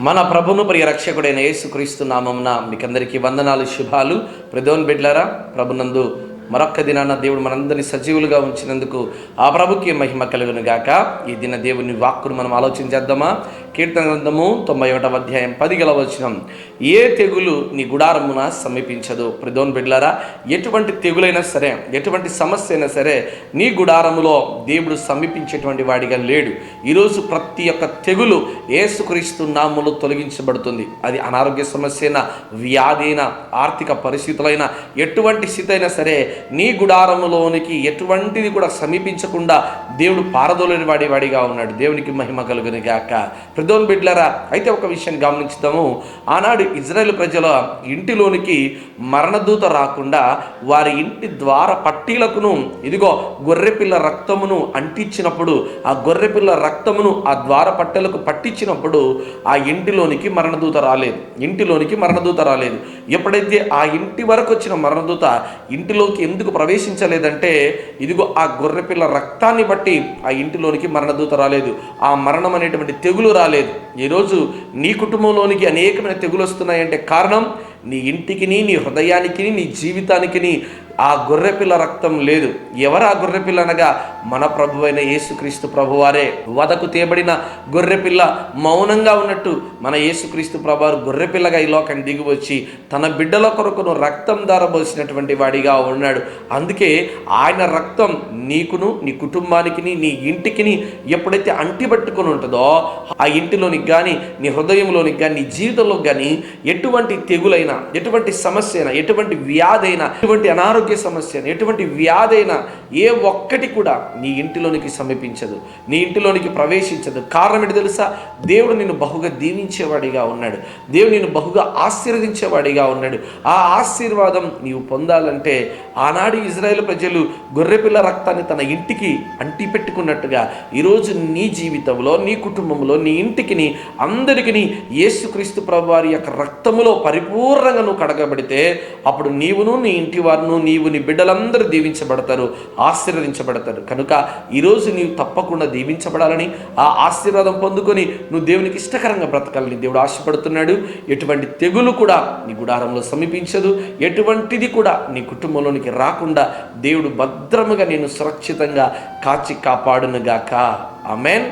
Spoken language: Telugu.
మన ప్రభును ప్రియ రక్షకుడైన యేసుక్రీస్తు నామమున మీకందరికీ వందనాలు, శుభాలు. ప్రదోన్ బిడ్లారా, ప్రభునందు మరొక్క దినాన దేవుడు మనందరినీ సజీవులుగా ఉంచినందుకు ఆ ప్రభుకి మహిమ కలుగును గాక. ఈ దిన దేవుని వాక్కును మనం ఆలోచన చేద్దామా? కీర్తన గ్రంథము 91వ అధ్యాయం 10వ వచనం, ఏ తెగులు నీ గుడారమున సమీపించదు. ప్రదోన్ బిడ్లారా, ఎటువంటి తెగులైనా సరే, ఎటువంటి సమస్య అయినా సరే నీ గుడారములో దేవుడు సమీపించేటువంటి వాడిగా లేడు. ఈరోజు ప్రతి ఒక్క తెగులు యేసుక్రీస్తు నామములో తొలగించబడుతుంది. అది అనారోగ్య సమస్య అయినా, వ్యాధి అయినా, ఆర్థిక పరిస్థితులైనా, ఎటువంటి స్థితి అయినా సరే నీ గుడారములోనికి ఎటువంటిది కూడా సమీపించకుండా దేవుడు పారదోలేని వాడిగా ఉన్నాడు. దేవునికి మహిమ కలుగును గాక. ప్రదోన్ బిడ్లరా, అయితే ఒక విషయాన్ని గమనించుదాము. ఆనాడు ఇజ్రాయేల్ ప్రజల ఇంటిలోనికి మరణదూత రాకుండా వారి ఇంటి ద్వార పట్టీలకును ఇదిగో గొర్రెపిల్ల రక్తమును అంటించినప్పుడు, ఆ గొర్రెపిల్ల రక్తమును ఆ ద్వార పట్టెలకు పట్టించినప్పుడు ఆ ఇంటిలోనికి మరణదూత రాలేదు. ఎప్పుడైతే ఆ ఇంటి వరకు వచ్చిన మరణదూత ఇంటిలోకి ఎందుకు ప్రవేశించలేదంటే, ఇదిగో ఆ గొర్రెపిల్ల రక్తాన్ని బట్టి ఆ ఇంటిలోనికి మరణదూత రాలేదు. ఆ మరణం అనేటువంటి తెగులు రాలేదు. ఈరోజు నీ కుటుంబంలోనికి అనేకమైన తెగులు వస్తున్నాయంటే కారణం నీ ఇంటికి, నీ హృదయానికి, నీ జీవితానికి ఆ గొర్రెపిల్ల రక్తం లేదు. ఎవరు ఆ గొర్రెపిల్ల అనగా మన ప్రభువైన యేసుక్రీస్తు ప్రభువారే. వదకు తేబడిన గొర్రెపిల్ల మౌనంగా ఉన్నట్టు మన యేసుక్రీస్తు ప్రభువారు గొర్రెపిల్లగా ఈ లోకాన్ని దిగివచ్చి తన బిడ్డల కొరకును రక్తం ధారబోసినటువంటి వాడిగా ఉన్నాడు. అందుకే ఆయన రక్తం నీకును, నీ కుటుంబానికి, నీ ఇంటికి ఎప్పుడైతే అంటిపట్టుకుని ఉంటుందో ఆ ఇంటిలోనికి కానీ, నీ హృదయంలోనికి కానీ, నీ జీవితంలోకి కానీ ఎటువంటి తెగులైనా, ఎటువంటి సమస్య అయినా, ఎటువంటి వ్యాధి అయినా, ఎటువంటి అనారోగ్య సమస్య, ఎటువంటి వ్యాధి అయినా ఏ ఒక్కటి కూడా నీ ఇంటిలోనికి సమీపించదు, నీ ఇంటిలోనికి ప్రవేశించదు. కారణం ఏంటి తెలుసా? దేవుడు నిన్ను బహుగా దీవించేవాడిగా ఉన్నాడు. దేవుడు నిన్ను బహుగా ఆశీర్వదించేవాడిగా ఉన్నాడు. ఆ ఆశీర్వాదం నీవు పొందాలంటే ఆనాడు ఇజ్రాయేల్ ప్రజలు గొర్రెపిల్ల రక్తాన్ని తన ఇంటికి అంటి పెట్టుకున్నట్టుగా ఈరోజు నీ జీవితంలో, నీ కుటుంబంలో, నీ ఇంటికి, అందరికీ యేసుక్రీస్తు ప్రభువారి యొక్క రక్తములో పరిపూర్ణంగా నువ్వు కడగబడితే అప్పుడు నీవును, నీ ఇంటి వారును, నీవు, నీ బిడ్డలందరూ దీవించబడతారు, ఆశీర్వదించబడతారు. కనుక ఈరోజు నీవు తప్పకుండా దీవించబడాలని, ఆ ఆశీర్వాదం పొందుకొని నువ్వు దేవునికి ఇష్టకరంగా బ్రతకాలని దేవుడు ఆశపడుతున్నాడు. ఎటువంటి తెగులు కూడా నీ గుడారంలో సమీపించదు. ఎటువంటిది కూడా నీ కుటుంబంలోనికి రాకుండా దేవుడు భద్రముగా నేను సురక్షితంగా కాచి కాపాడునుగాక. ఆమేన్.